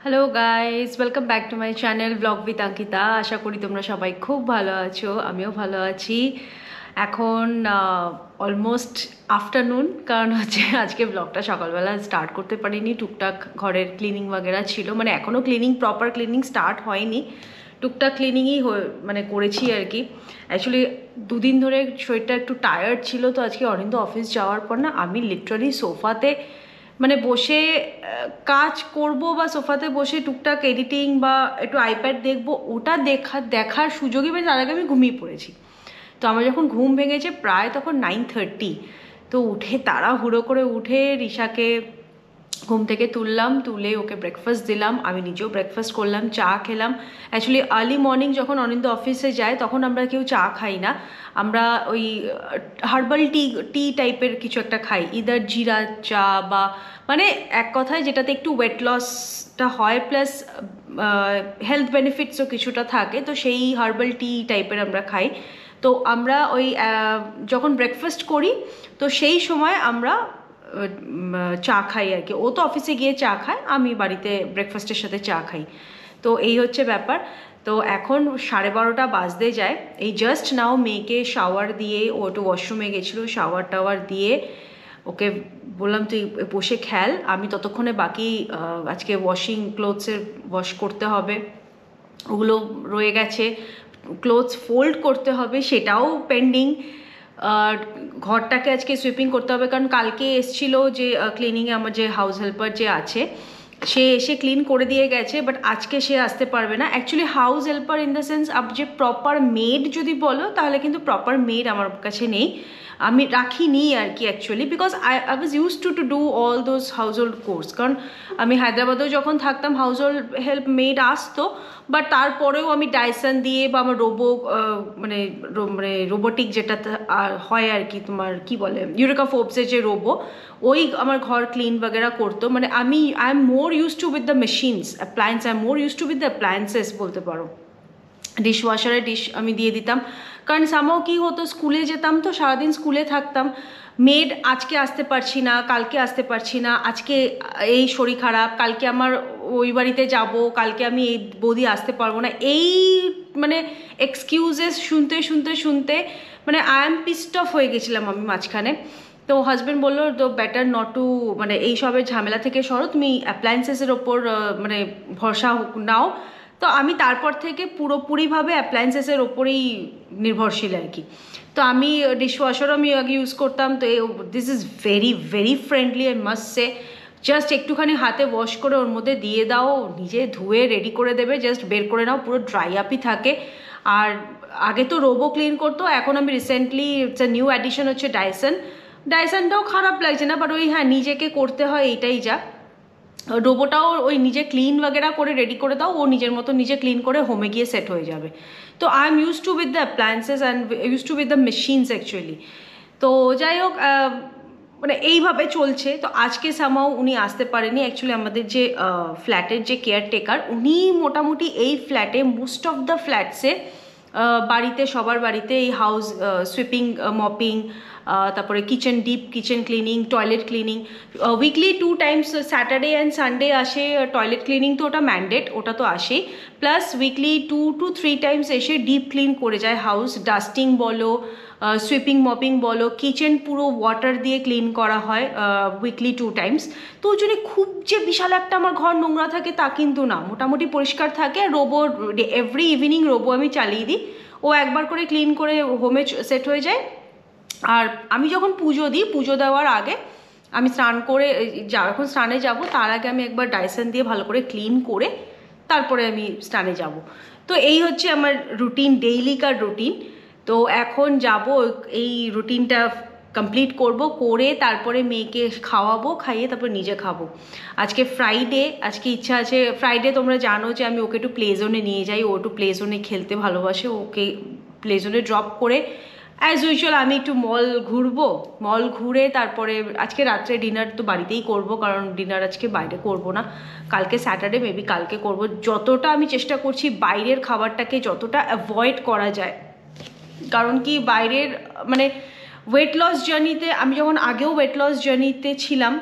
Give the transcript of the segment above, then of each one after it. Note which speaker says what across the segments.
Speaker 1: Hello guys, welcome back to my channel blog with Ankita. আশা করি তোমরা সবাই খুব ভালো আছো, আমিও ভালো আছি। এখন অলমোস্ট আফটারনুন, কারণ হচ্ছে আজকে ব্লগটা সকালবেলা স্টার্ট করতে পারিনি। টুকটাক ঘরের ক্লিনিং বাগেরা ছিল, মানে এখনও প্রপার ক্লিনিং স্টার্ট হয়নি, টুকটাক ক্লিনিংই মানে করেছি আর কি। অ্যাকচুয়ালি দুদিন ধরে শরীরটা একটু টায়ার্ড ছিল, তো আজকে অরিন্দ অফিস যাওয়ার পর না আমি লিটারালি সোফাতে মানে বসে কাজ করব বা সোফাতে বসে টুকটাক এডিটিং বা একটু আইপ্যাড দেখবো, ওটা দেখার সুযোগই পেয়ে তার আগে আমি ঘুমিয়ে পড়েছি। তো আমার যখন ঘুম ভেঙেছে প্রায় তখন 9:30, তো উঠে তাড়াহুড়ো করে উঠে রিশাকে ঘুম থেকে তুলে ওকে ব্রেকফাস্ট দিলাম, আমি নিজেও ব্রেকফাস্ট করলাম, চা খেলাম। অ্যাকচুয়ালি আর্লি মর্নিং যখন অনিন্দ অফিসে যায় তখন আমরা কেউ চা খাই না, আমরা ওই হার্বাল টি টাইপের কিছু একটা খাই, ইদার জিরা চা বা মানে এক কথায় যেটাতে একটু ওয়েট লসটা হয় প্লাস হেলথ বেনিফিটসও কিছুটা থাকে, তো সেই হার্বাল টি টাইপের আমরা খাই। তো আমরা ওই যখন ব্রেকফাস্ট করি তো সেই সময় আমরা চা খাই আর কি। ও তো অফিসে গিয়ে চা খায়, আমি বাড়িতে ব্রেকফাস্টের সাথে চা খাই। তো এই হচ্ছে ব্যাপার। তো এখন 12:30 বাজতে যায়, এই জাস্ট নাও মেয়েকে শাওয়ার দিয়ে, ও একটু ওয়াশরুমে গেছিলো, শাওয়ার টাওয়ার দিয়ে ওকে বললাম তুই বসে খেল, আমি ততক্ষণে বাকি আজকে ওয়াশিং ক্লোথসের ওয়াশ করতে হবে, ওগুলো রয়ে গেছে, ক্লোথস ফোল্ড করতে হবে সেটাও পেন্ডিং, আর ঘরটাকে আজকে সুইপিং করতে হবে, কারণ কালকে এসছিল যে ক্লিনিংয়ে আমার যে হাউস হেল্পার যে আছে সে এসে ক্লিন করে দিয়ে গেছে, বাট আজকে সে আসতে পারবে না। Actually house helper in the sense up যে প্রপার মেড যদি বলো তাহলে কিন্তু প্রপার মেড আমার কাছে নেই, আমি রাখিনি আর কি actually, because I was use to do all those house hold course. কারণ আমি হায়দ্রাবাদেও যখন থাকতাম হাউস হোল্ড হেল্প মেড আসতো, বাট তারপরেও আমি ডাইসন দিয়ে বা আমার মানে রোবোটিক যেটা হয় আর কি, তোমার কি বলে ইউরেকা ফোর্বসের যে ওই আমার ঘর ক্লিন বাগেরা করতো। মানে I am more use to with the machines appliance, I am more use to with the appliances বলতে পারো। ডিশওয়াশারে ডিশ আমি দিয়ে দিতাম, কারণ সামাও কি হতো স্কুলে যেতাম তো সারাদিন স্কুলে থাকতাম, মেড আজকে আসতে পারছি না, কালকে আসতে পারছি না, আজকে এই শরীর খারাপ, কালকে আমার ওই বাড়িতে যাব, কালকে আমি এই বৌদি আসতে পারবো না, এই মানে এক্সকিউজেস শুনতে শুনতে শুনতে মানে আই এম পিসড অফ হয়ে গেছিলাম আমি মাঝখানে। তো হাজব্যান্ড বললো তো বেটার নট টু মানে এইসবের ঝামেলা থেকে সরো, তুমি অ্যাপ্লায়েন্সেসের ওপর মানে ভরসা নাও। তো আমি তারপর থেকে পুরোপুরিভাবে অ্যাপ্লায়েন্সেসের ওপরেই নির্ভরশীল আর কি। তো আমি ডিশওয়াশারও আমি আগে ইউজ করতাম, তো this is very very friendly I must say. Just একটুখানি হাতে ওয়াশ করে ওর মধ্যে দিয়ে দাও, নিজে ধুয়ে রেডি করে দেবে, জাস্ট বের করে নাও, পুরো ড্রাই আপই থাকে। আর আগে তো রোবো ক্লিন করতো, এখন আমি recently it's a new addition হচ্ছে ডাইসনটাও খারাপ লাগছে না, বাট ওই হ্যাঁ নিজেকে করতে হয় এইটাই যা। রোবোটাও ওই নিজে ক্লিন বাগেরা করে রেডি করে দাও, ও নিজের মতো নিজে ক্লিন করে হোমে গিয়ে সেট হয়ে যাবে। তো I am use to with the appliances and use to with the machines actually. তো যাই হোক মানে এইভাবে চলছে। তো আজকে সামাও উনি আসতে পারেনি, অ্যাকচুয়ালি আমাদের যে ফ্ল্যাটের যে কেয়ারটেকার উনি মোটামুটি এই ফ্ল্যাটে মোস্ট অফ দ্য ফ্ল্যাটসে বাড়িতে সবার বাড়িতে এই হাউস সুইপিং মপিং, তারপরে deep kitchen cleaning, toilet cleaning, weekly 2 Times Saturday and Sunday আসে টয়লেট ক্লিনিং, তো ওটা ম্যান্ডেট, ওটা তো আসেই, প্লাস উইকলি 2 to 3 টাইমস এসে ডিপ ক্লিন করে যায় হাউস, ডাস্টিং বলো, সুইপিং মপিং বলো, কিচেন পুরো ওয়াটার দিয়ে ক্লিন করা হয় উইকলি 2 টাইমস। তো ওই জন্য খুব যে বিশাল একটা আমার ঘর নোংরা থাকে তা কিন্তু না, মোটামুটি পরিষ্কার থাকে। রোবো এভরি ইভিনিং রোবো আমি চালিয়ে দিই, ও একবার করে ক্লিন করে হোমে সেট হয়ে যায়। আর আমি যখন পুজো দিই, পুজো দেওয়ার আগে আমি স্নান করে যখন স্নানে যাব তার আগে আমি একবার ডাইসন দিয়ে ভালো করে ক্লিন করে তারপরে আমি স্নানে যাব। তো এই হচ্ছে আমার রুটিন, ডেইলিকার রুটিন। তো এখন যাব এই রুটিনটা কমপ্লিট করব, করে তারপরে মেয়েকে খাওয়াবো, খাইয়ে তারপর নিজে খাবো। আজকে ফ্রাইডে, আজকে ইচ্ছা আছে ফ্রাইডে, তোমরা জানো যে আমি ওকে একটু প্লে জোনে নিয়ে যাই, ও একটু প্লে জোনে খেলতে ভালোবাসে, ওকে প্লে জোনে ড্রপ করে অ্যাজ ইউজুয়াল আমি একটু মল ঘুরবো, মল ঘুরে তারপরে আজকে রাত্রে ডিনার তো বাড়িতেই করব, কারণ ডিনার আজকে বাইরে করব না, কালকে স্যাটারডে মেবি কালকে করব। যতটা আমি চেষ্টা করছি বাইরের খাবারটাকে যতটা অ্যাভয়েড করা যায়, কারণ কি বাইরের মানে ওয়েট লস জার্নিতে, আমি যখন আগেও ওয়েট লস জার্নিতে ছিলাম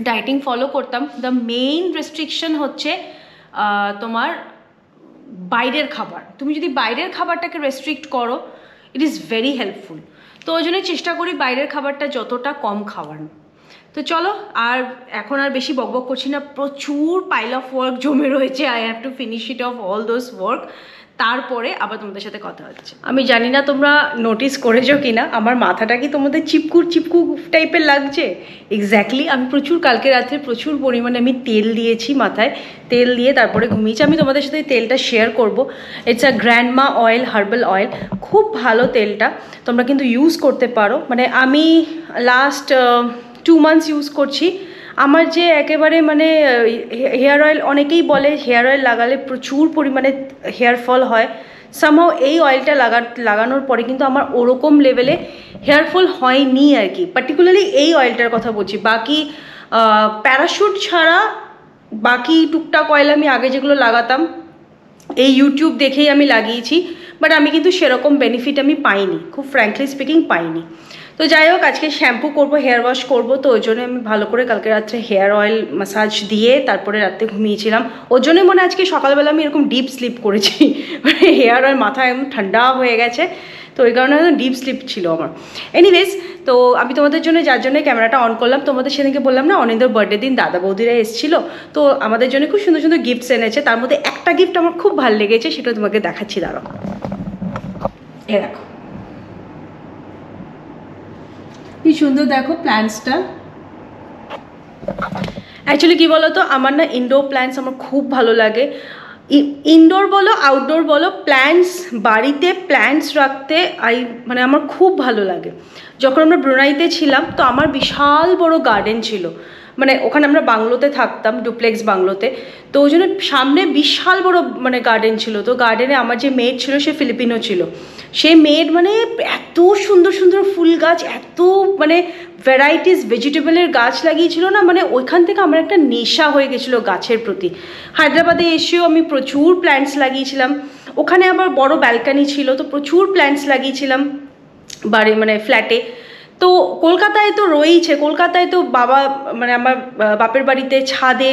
Speaker 1: ডায়েটিং ফলো করতাম, দ্য মেইন রেস্ট্রিকশন হচ্ছে তোমার বাইরের খাবার। তুমি যদি বাইরের খাবারটাকে রেস্ট্রিক্ট করো, ইট ইজ ভেরি হেল্পফুল। তো ওই জন্যই চেষ্টা করি বাইরের খাবারটা যতটা কম খাওয়ার। তো চলো, আর এখন আর বেশি বকবক করছি না, প্রচুর পাইল অফ ওয়ার্ক জমে রয়েছে, I have to finish it of all those work, তারপরে আবার তোমাদের সাথে কথা হচ্ছে। আমি জানি না তোমরা নোটিস করেছো কি না, আমার মাথাটা কি তোমাদের চিপকুর চিপকু টাইপের লাগছে? এক্স্যাক্টলি, আমি কালকে রাত্রে প্রচুর পরিমাণে আমি তেল দিয়েছি মাথায়, তেল দিয়ে তারপরে ঘুমিয়েছি। আমি তোমাদের সাথে তেলটা শেয়ার করব। It's a grandma oil, herbal oil, খুব ভালো তেলটা, তোমরা কিন্তু ইউজ করতে পারো। মানে আমি লাস্ট 2 months ইউজ করছি। আমার যে একেবারে মানে হেয়ার অয়েল, অনেকেই বলে হেয়ার অয়েল লাগালে প্রচুর পরিমাণে হেয়ার ফল হয়, সামহাও এই অয়েলটা লাগানোর পরে কিন্তু আমার ওরকম লেভেলে হেয়ার ফল হয়নি আর কি। পার্টিকুলারলি এই অয়েলটার কথা বলছি, বাকি প্যারাশুট ছাড়া বাকি টুকটাক অয়েল আমি আগে যেগুলো লাগাতাম এই ইউটিউব দেখেই আমি লাগিয়েছি, বাট আমি কিন্তু সেরকম বেনিফিট আমি পাইনি, খুব ফ্র্যাঙ্কলি স্পিকিং পাইনি। তো যাই হোক, আজকে শ্যাম্পু করব, হেয়ার ওয়াশ করব, তো ওই জন্য আমি ভালো করে কালকে রাত্রে হেয়ার অয়েল মাসাজ দিয়ে তারপরে রাত্রে ঘুমিয়েছিলাম। ওর জন্যই মনে আজকে সকালবেলা আমি এরকম ডিপ স্লিপ করেছি, মানে হেয়ার অয়েল মাথা একদম ঠান্ডা হয়ে গেছে, তো ওই কারণে ডিপ স্লিপ ছিল আমার। এনিওয়েজ, তো আমি তোমাদের জন্য যার জন্য ক্যামেরাটা অন করলাম, তোমাদের সেদিনকে বললাম না অনিন্দর বার্থডে দিন দাদা বৌদিরা এসেছিল, তো আমাদের জন্য খুব সুন্দর সুন্দর গিফটস এনেছে। তার মধ্যে একটা গিফট আমার খুব ভালো লেগেছে, সেটা তোমাকে দেখাচ্ছি, দাঁড়াও। এ দেখো কি সুন্দর, দেখো প্ল্যান্টসটা। অ্যাকচুয়ালি কী বলো তো, আমার না ইনডোর প্ল্যান্টস আমার খুব ভালো লাগে। ইনডোর বলো আউটডোর বলো, প্ল্যান্টস, বাড়িতে প্ল্যান্টস রাখতে মানে আমার খুব ভালো লাগে। যখন আমরা ব্রুনাইতে ছিলাম তো আমার বিশাল বড় গার্ডেন ছিল, মানে ওখানে আমরা বাংলোতে থাকতাম, ডুপ্লেক্স বাংলোতে, তো ওই জন্য সামনে বিশাল বড় মানে গার্ডেন ছিল। তো গার্ডেনে আমার যে মেড ছিল সে ফিলিপিনো ছিল, সে মেড মানে এত সুন্দর সুন্দর ফুল গাছ, এত মানে ভ্যারাইটিস ভেজিটেবলের গাছ লাগিয়েছিল না, মানে ওইখান থেকে আমার একটা নেশা হয়ে গেছিলো গাছের প্রতি। হায়দ্রাবাদে এসেও আমি প্রচুর প্ল্যান্টস লাগিয়েছিলাম, ওখানে আবার বড় ব্যালকানি ছিল, তো প্রচুর প্ল্যান্টস লাগিয়েছিলাম বাড়ি মানে ফ্ল্যাটে। তো কলকাতায় তো রয়েইছে, কলকাতায় তো বাবা মানে আমার বাপের বাড়িতে ছাদে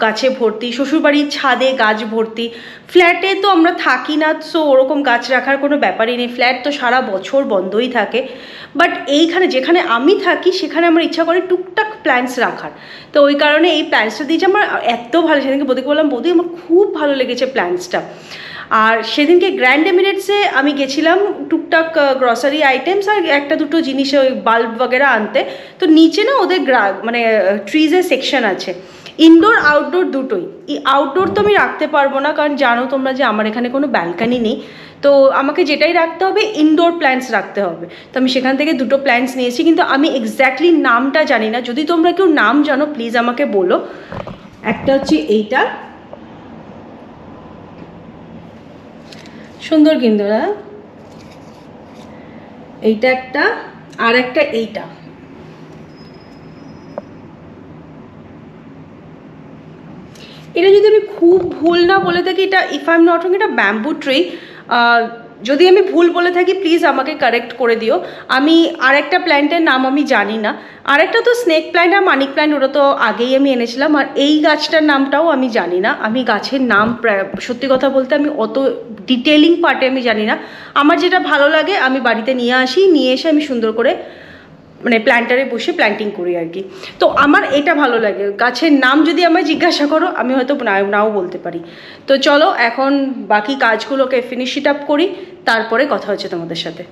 Speaker 1: গাছে ভর্তি, শ্বশুরবাড়ির ছাদে গাছ ভর্তি, ফ্ল্যাটে তো আমরা থাকি না, সো ওরকম গাছ রাখার কোনো ব্যাপারই নেই, ফ্ল্যাট তো সারা বছর বন্ধই থাকে। বাট এইখানে যেখানে আমি থাকি সেখানে আমার ইচ্ছা করে টুকটাক প্ল্যান্টস রাখার, তো ওই কারণে এই প্ল্যান্টসটা দিয়েছে আমার এত ভালো। সেদিনকে বৌদিকে বললাম, বৌদি আমার খুব ভালো লেগেছে প্ল্যান্টসটা। আর সেদিনকে গ্র্যান্ড এমিরেটসে আমি গেছিলাম টুকটাক গ্রসারি আইটেমস আর একটা দুটো জিনিস ওই বাল্ব বগেরা আনতে, তো নিচে না ওদের মানে ট্রিজের সেকশন আছে, ইনডোর আউটডোর দুটোই। এই আউটডোর তো আমি রাখতে পারবো না, কারণ জানো তোমরা যে আমার এখানে কোনো ব্যালকানি নেই, তো আমাকে যেটাই রাখতে হবে ইনডোর প্ল্যান্টস রাখতে হবে। তো আমি সেখান থেকে দুটো প্ল্যান্টস নিয়েছি, কিন্তু আমি এক্স্যাক্টলি নামটা জানি না, যদি তোমরা কেউ নাম জানো প্লিজ আমাকে বলো। একটা হচ্ছে এইটা, সুন্দর কিন্তু না, এইটা একটা, আর একটা এইটা। এটা যদি আমি খুব ভুল না বলে থাকি, এটা if I am not wrong এটা ব্যাম্বু ট্রি, যদি আমি ভুল বলে থাকি প্লিজ আমাকে কারেক্ট করে দিও। আমি আরেকটা প্ল্যান্টের নাম আমি জানি না, আরেকটা তো স্নেক প্ল্যান্ট আর মানি প্ল্যান্ট, ওটা তো আগেই আমি এনেছিলাম। আর এই গাছটার নামটাও আমি জানি না, আমি গাছের নাম সত্যি কথা বলতে আমি অত ডিটেলিং পার্টে আমি জানি না। আমার যেটা ভালো লাগে আমি বাড়িতে নিয়ে আসি, নিয়ে এসে আমি সুন্দর করে মানে প্ল্যান্টারে বসে প্ল্যান্টিং করি আর কি। তো আমার এটা ভালো লাগে, গাছের নাম যদি আমায় জিজ্ঞাসা করো আমি হয়তো নাও বলতে পারি। তো চলো এখন বাকি কাজগুলোকে ফিনিশ ইট আপ করি, তারপরে কথা হচ্ছে তোমাদের সাথে।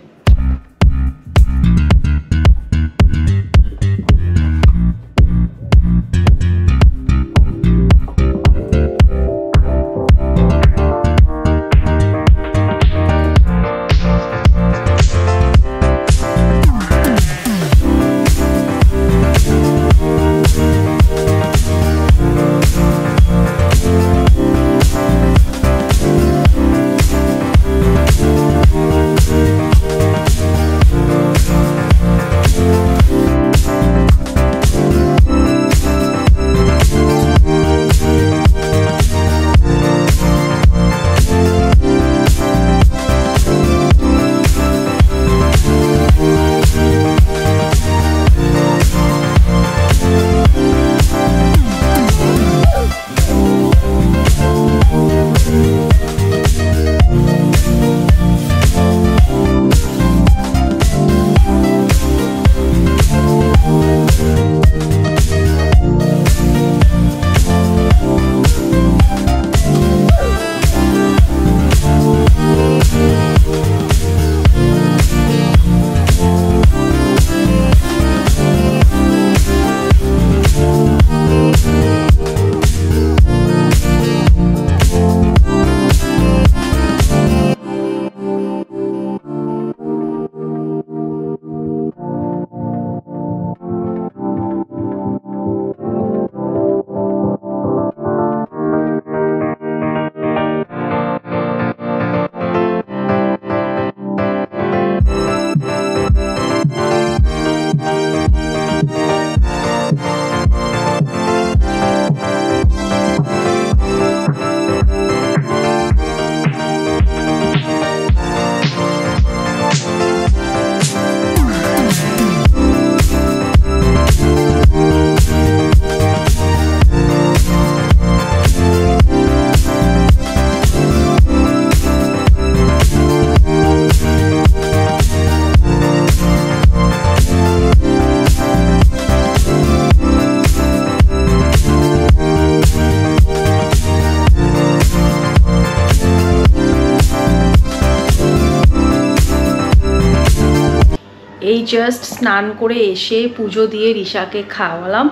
Speaker 1: জাস্ট স্নান করে এসে পুজো দিয়ে রিশাকে খাওয়ালাম,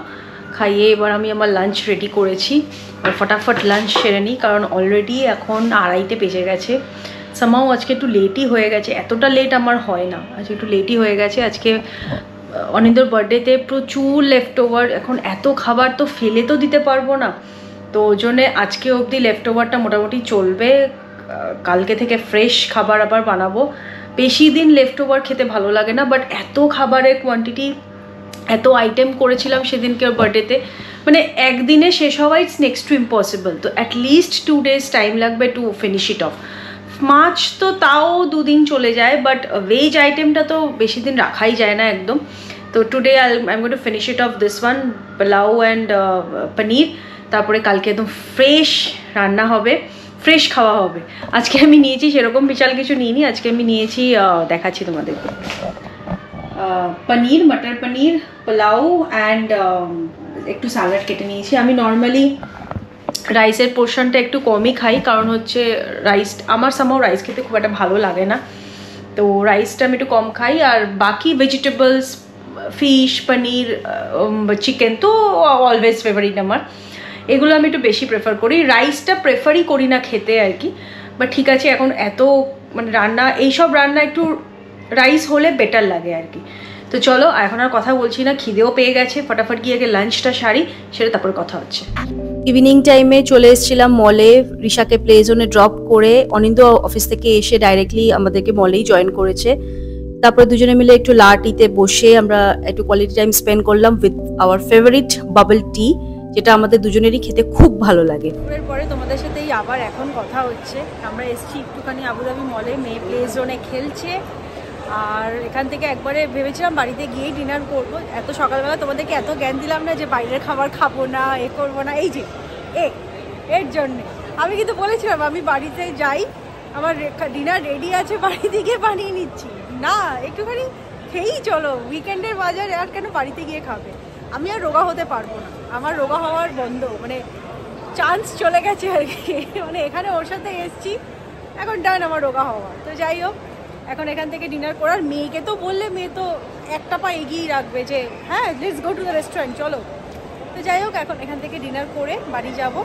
Speaker 1: খাইয়ে এবার আমি আমার লাঞ্চ রেডি করেছি। আর ফটাফট লাঞ্চ সেরে নিই, কারণ অলরেডি এখন 2:30 বেজে গেছে। সামাও আজকে একটু লেটই হয়ে গেছে, এতটা লেট আমার হয় না, আজকে একটু লেটই হয়ে গেছে। আজকে অনিন্দর বার্থডেতে প্রচুর লেফট ওভার, এখন এত খাবার তো ফেলে তো দিতে পারবো না, তো ওই জন্যে আজকে অবধি লেফট ওভারটা মোটামুটি চলবে। কালকে থেকে ফ্রেশ খাবার আবার বানাবো। বেশি দিন লেফট ওভার খেতে ভালো লাগে না, বাট এত খাবারের কোয়ান্টিটি, এত আইটেম করেছিলাম সেদিনকে বার্থডেতে, মানে একদিনে শেষ হওয়া ইটস নেক্সট টু ইম্পসিবল। তো অ্যাটলিস্ট 2 days টাইম লাগবে টু ফিনিশ ইট অফ। মাছ তো তাও 2 দিন চলে যায়, বাট ভেজ আইটেমটা তো বেশি দিন রাখাই যায় না একদম। তো today I am going to finish it off this one, pulao and paneer. তারপরে কালকে একদম ফ্রেশ রান্না হবে, ফ্রেশ খাওয়া হবে। আজকে আমি নিয়েছি সেরকম বিশাল কিছু নিইনি, আজকে আমি নিয়েছি দেখাচ্ছি তোমাদেরকে, পনির, মটর পনির, পোলাও অ্যান্ড একটু স্যালাড কেটে নিয়েছি। আমি নর্মালি রাইসের পোর্শনটা একটু কমই খাই, কারণ হচ্ছে রাইস আমার সামাও রাইস খেতে খুব একটা ভালো লাগে না, তো রাইসটা আমি একটু কম খাই। আর বাকি ভেজিটেবলস, ফিশ, পনির, চিকেন তো অলওয়েজ ফেভারিট আমার, এগুলো আমি একটু বেশি প্রেফার করি। রাইসটা প্রেফারই করি না খেতে আর কি, বাট ঠিক আছে, এখন এত মানে রান্না, এইসব রান্না একটু রাইস হলে বেটার লাগে আর কি। তো চলো, এখন আর কথা বলছি না, খিদেও পেয়ে গেছে, ফটাফট গিয়ে আগে লাঞ্চটা সারি, সেটা তারপরে কথা হচ্ছে। ইভিনিং টাইমে চলে এসেছিলাম মলে, রিশাকে প্লে জোনে ড্রপ করে। অনিন্দ অফিস থেকে এসে ডাইরেক্টলি আমাদেরকে মলেই জয়েন করেছে। তারপরে দুজনে মিলে একটু লা টিতে বসে আমরা একটু কোয়ালিটি টাইম স্পেন্ড করলাম উইথ আওয়ার ফেভারিট বাবল টি, যেটা আমাদের দুজনেরই খেতে খুব ভালো লাগে। এর পরে তোমাদের সাথেই আবার এখন কথা হচ্ছে। আমরা এসছি একটুখানি আবুধাবি মলে, মেয়ে প্লে জোনে খেলছে, আর এখান থেকে একবারে ভেবেছিলাম বাড়িতে গিয়েই ডিনার করবো। এত সকালবেলা তোমাদেরকে এত জ্ঞান দিলাম না যে বাইরের খাবার খাবো না, এ করবো না, এই যে এর জন্যে আমি কিন্তু বলেছিলাম আমি বাড়িতে যাই, আমার ডিনার রেডি আছে, বাড়িতে গিয়ে বানিয়ে নিচ্ছি। না, একটুখানি খেয়েই চলো, উইকেন্ডের বাজারে আর কেন বাড়িতে গিয়ে খাবে। আমি আর রোগা হতে পারবো না, আমার রোগা হওয়ার বন্ধ, মানে চান্স চলে গেছে আর কি। মানে এখানে ওর সাথে এসছি, এখন ডান আমার রোগা হওয়ার। তো যাই হোক, এখন এখান থেকে ডিনার করার, মেয়েকে তো বললে মেয়ে তো একটা পা এগিয়েই রাখবে যে হ্যাঁ let's go to the restaurant, চলো। তো যাই হোক, এখন এখান থেকে ডিনার করে বাড়ি যাব,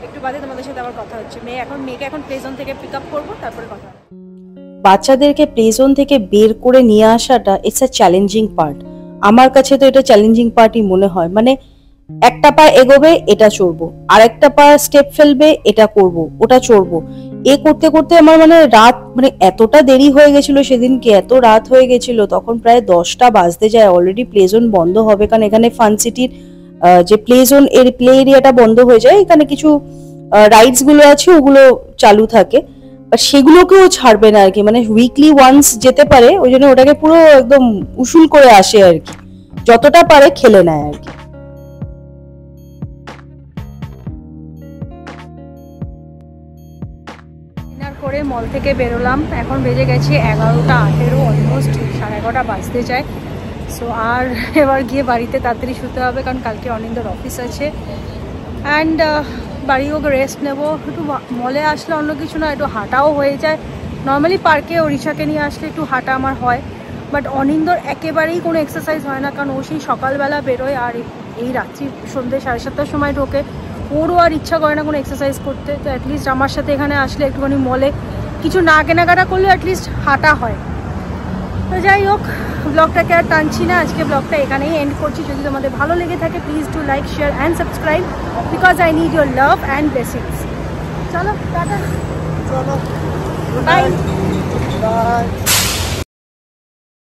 Speaker 1: একটু বাদে তোমাদের সাথে আবার কথা হচ্ছে। মেয়েকে এখন প্লে জোন থেকে পিক আপ করবো, তারপরে কথা।
Speaker 2: বাচ্চাদেরকে প্লে জোন থেকে বের করে নিয়ে আসাটা ইটস আ চ্যালেঞ্জিং পার্ট। আমার কাছে তো এটা চ্যালেঞ্জিং পার্টই মনে হয়। মানে একটা পা এগোবে, এটা চড়বো, আর একটা পা স্টেপ ফেলবে, এটা করব, ওটা চড়বো, এ করতে করতে আমার মানে রাত, মানে এতটা দেরি হয়ে গেছিল সেদিনকে, এত রাত হয়ে গেছিল, তখন প্রায় 10টা বাজতে যায়। অলরেডি প্লে জোন বন্ধ হবে, কারণ এখানে ফান সিটির যে প্লে জোন এর প্লে এরিয়াটা বন্ধ হয়ে যায়। এখানে কিছু রাইডস গুলো আছে, ওগুলো চালু থাকে, বাট সেগুলোকেও ছাড়বে না আর কি। মানে উইকলি ওয়ান্স যেতে পারে, ওই জন্য ওটাকে পুরো একদম উসুল করে আসে আর কি, যতটা পারে খেলে নেয় আর কি।
Speaker 1: ডিনার করে মল থেকে বেরোলাম, এখন বেজে গেছে 11:18, অলমোস্ট 11:30 বাজতে যায়। সো আর এবার গিয়ে বাড়িতে তাড়াতাড়ি শুতে হবে, কারণ কালকে অনিন্দর অফিস আছে। অ্যান্ড বাড়ি ওকে রেস্ট নেবো। একটু মলে আসলে অন্য কিছু না, একটু হাঁটাও হয়ে যায়। নর্মালি পার্কে ওড়িশাকে নিয়ে আসলে একটু হাঁটা আমার হয়, বাট অনিন্দর একেবারেই কোনো এক্সারসাইজ হয় না, কারণ ও সেই সকালবেলা বেরোয় আর এই রাত্রি সন্ধ্যে 7:30টার সময় ঢোকে। ওরও আর ইচ্ছা করে না কোনো এক্সারসাইজ করতে। তো অ্যাটলিস্ট আমার সাথে এখানে আসলে একটুখানি মলে কিছু না কেনাকাটা করলেও অ্যাটলিস্ট হাঁটা হয়। তো যাই হোক, ব্লগটাকে আর টানছি না, আজকে ব্লগটা এখানেই এন্ড করছি। যদি তোমাদের ভালো লেগে থাকে, please do like, share and subscribe, because I need your love and blessings. চলো টাটা,
Speaker 3: চলো,
Speaker 1: বাই
Speaker 3: বাই।